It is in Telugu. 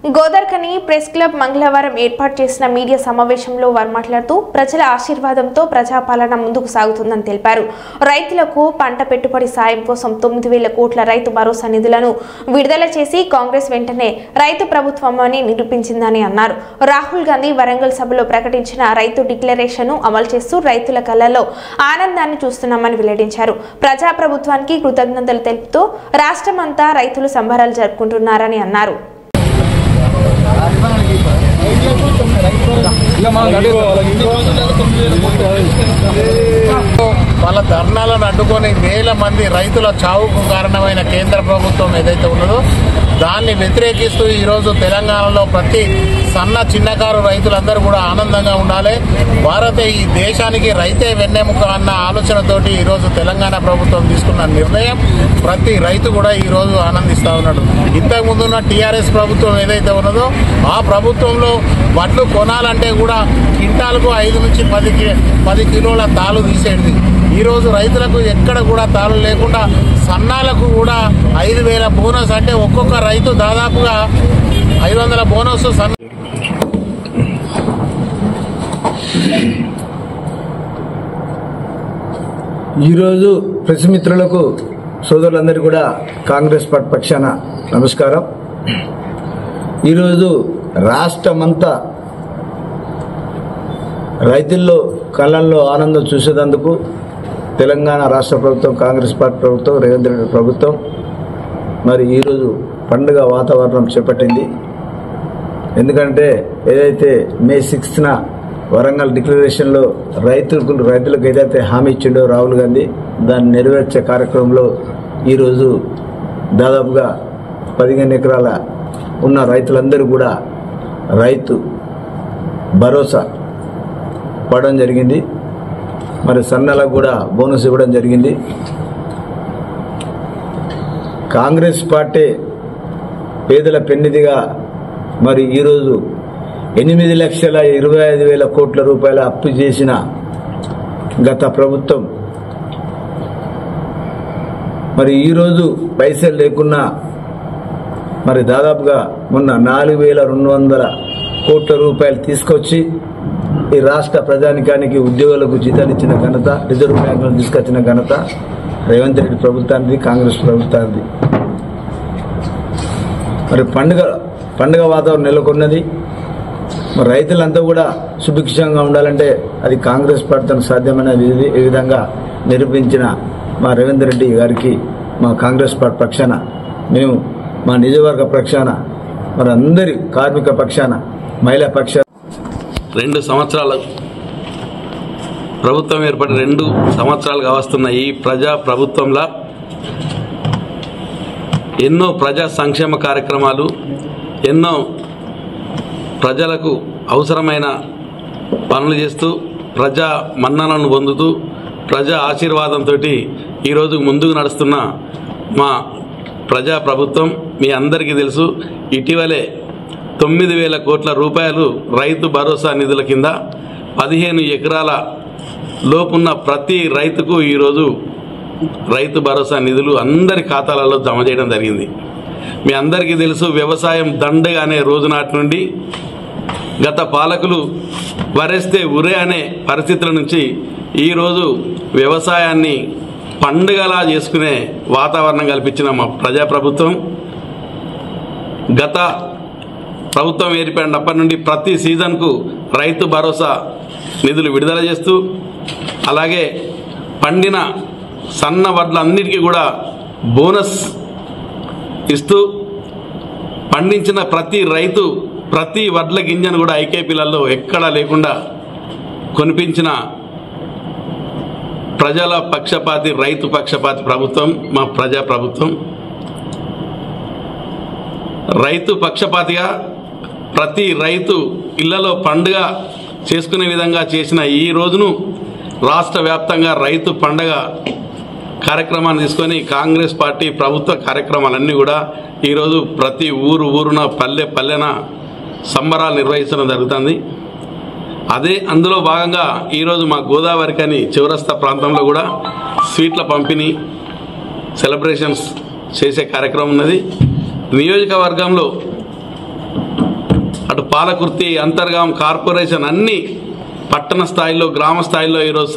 గోదార్కని ప్రెస్ క్లబ్ మంగళవారం ఏర్పాటు చేసిన మీడియా సమావేశంలో వారు మాట్లాడుతూ ప్రజల ఆశీర్వాదంతో ప్రజాపాలన ముందుకు సాగుతుందని తెలిపారు. రైతులకు పంట పెట్టుబడి సాయం కోసం 9,000 కోట్ల రైతు భరోసా నిధులను విడుదల చేసి కాంగ్రెస్ వెంటనే రైతు ప్రభుత్వమని నిరూపించిందని అన్నారు. రాహుల్ గాంధీ వరంగల్ సభలో ప్రకటించిన రైతు డిక్లరేషన్ను అమలు చేస్తూ రైతుల కళ్ళలో ఆనందాన్ని చూస్తున్నామని వెల్లడించారు. ప్రజా ప్రభుత్వానికి కృతజ్ఞతలు తెలుపుతూ రాష్ట్రమంతా రైతులు సంబరాలు జరుపుకుంటున్నారని అన్నారు. వాళ్ళ ధర్నాలను అడ్డుకొని వేల మంది రైతుల చావుకు కారణమైన కేంద్ర ప్రభుత్వం ఏదైతే ఉన్నదో దాన్ని వ్యతిరేకిస్తూ ఈరోజు తెలంగాణలో ప్రతి సన్న చిన్నకారు రైతులందరూ కూడా ఆనందంగా ఉండాలి. ఈ దేశానికి రైతే వెన్నెముక అన్న ఆలోచనతోటి ఈరోజు తెలంగాణ ప్రభుత్వం తీసుకున్న నిర్ణయం ప్రతి రైతు కూడా ఈరోజు ఆనందిస్తూ ఉన్నాడు. ఇంతకు ముందున్న టీఆర్ఎస్ ప్రభుత్వం ఏదైతే ఉన్నదో ఆ ప్రభుత్వంలో వడ్లు కొనాలంటే కూడా క్వింటాలకు 5 నుంచి 10 కిలోల తాలు తీసేది. ఈరోజు రైతులకు ఎక్కడ కూడా తాళు లేకుండా సన్నాలకు కూడా 5,000 బోనస్, అంటే ఒక్కొక్క రైతు దాదాపుగా 500 బోనస్. ఈరోజు ప్రెస్ మిత్రులకు సోదరులందరికీ కూడా కాంగ్రెస్ పార్టీ పక్షాన నమస్కారం. ఈరోజు రాష్ట్రమంతా రైతుల్లో కళ్ళల్లో ఆనందం చూసేందుకు తెలంగాణ రాష్ట్ర ప్రభుత్వం, కాంగ్రెస్ పార్టీ ప్రభుత్వం, రేవంత్ రెడ్డి ప్రభుత్వం మరి ఈరోజు పండుగ వాతావరణం చేపట్టింది. ఎందుకంటే ఏదైతే మే 6న వరంగల్ డిక్లరేషన్లో రైతులకు ఏదైతే హామీ ఇచ్చిండో రాహుల్ గాంధీ దాన్ని నెరవేర్చే కార్యక్రమంలో ఈరోజు దాదాపుగా 15 ఎకరాల ఉన్న రైతులందరూ కూడా రైతు భరోసా పడడం జరిగింది. మరి సన్నలకు కూడా బోనస్ ఇవ్వడం జరిగింది. కాంగ్రెస్ పార్టీ పేదల పెన్నిధిగా మరి ఈరోజు 8,25,000 కోట్ల రూపాయల అప్పు చేసిన గత ప్రభుత్వం మరి ఈరోజు పైసలు లేకున్నా మరి దాదాపుగా మొన్న 4,200 కోట్ల రూపాయలు తీసుకొచ్చి ఈ రాష్ట్ర ప్రజానికానికి ఉద్యోగులకు జీతాలు ఇచ్చిన ఘనత, రిజర్వ్ బ్యాంకులను తీసుకొచ్చిన ఘనత రేవంత్ రెడ్డి ప్రభుత్వానికి, కాంగ్రెస్ ప్రభుత్వానికి. మరి పండుగ వాతావరణం నెలకొన్నది. మరి రైతులంతా కూడా సుభిక్షంగా ఉండాలంటే అది కాంగ్రెస్ పార్టీకి సాధ్యమైన ఈ విధంగా నిరూపించిన మా రేవంత్ రెడ్డి గారికి మా కాంగ్రెస్ పార్టీ పక్షాన, మేము మా నిజవర్గ పక్షాన, మరి అందరి కార్మిక పక్షాన, మహిళా పక్షాన 2 సంవత్సరాలు ప్రభుత్వం ఏర్పడి 2 సంవత్సరాలుగా వస్తున్న ఈ ప్రజా ప్రభుత్వంలో ఎన్నో ప్రజా సంక్షేమ కార్యక్రమాలు, ఎన్నో ప్రజలకు అవసరమైన పనులు చేస్తూ ప్రజా మన్ననలను పొందుతూ ప్రజా ఆశీర్వాదంతో ఈరోజు ముందుకు నడుస్తున్న మా ప్రజా ప్రభుత్వం మీ అందరికీ తెలుసు. ఇటీవలే 9,000 కోట్ల రూపాయలు రైతు భరోసా నిధుల కింద 15 ఎకరాల లోపున్న ప్రతి రైతుకు ఈరోజు రైతు భరోసా నిధులు అందరి ఖాతాలలో జమ చేయడం జరిగింది. మీ అందరికీ తెలుసు, వ్యవసాయం దండగా అనే రోజు నాటి నుండి గత పాలకులు వరేస్తే ఉరే అనే పరిస్థితుల నుంచి ఈరోజు వ్యవసాయాన్ని పండుగలా చేసుకునే వాతావరణం కల్పించిన మా ప్రజాప్రభుత్వం గత ప్రభుత్వం ఏర్పడినప్పటి నుండి ప్రతి సీజన్కు రైతు భరోసా నిధులు విడుదల చేస్తూ, అలాగే పండిన సన్న వడ్లన్నిటికీ కూడా బోనస్ ఇస్తూ, పండించిన ప్రతి రైతు ప్రతి వడ్ల గింజను కూడా ఐకేపీలలో ఎక్కడా లేకుండా కొనిపించిన ప్రజల పక్షపాతి, రైతు పక్షపాతి ప్రభుత్వం మా ప్రజా ప్రభుత్వం. రైతు పక్షపాతిగా ప్రతి రైతు ఇళ్లలో పండుగ చేసుకునే విధంగా చేసిన ఈ రోజును రాష్ట్ర వ్యాప్తంగా రైతు పండుగ కార్యక్రమాన్ని తీసుకొని కాంగ్రెస్ పార్టీ ప్రభుత్వ కార్యక్రమాలన్నీ కూడా ఈరోజు ప్రతి ఊరున పల్లెన సంబరాలు నిర్వహించడం జరుగుతుంది. అందులో భాగంగా ఈరోజు మా గోదావరికని చివరస్తా ప్రాంతంలో కూడా స్వీట్ల పంపిణీ సెలబ్రేషన్స్ చేసే కార్యక్రమం ఉన్నది. నియోజకవర్గంలో అటు పాలకుర్తి, అంతర్గాం, కార్పొరేషన్ అన్ని పట్టణ స్థాయిలో, గ్రామ స్థాయిలో ఈరోజు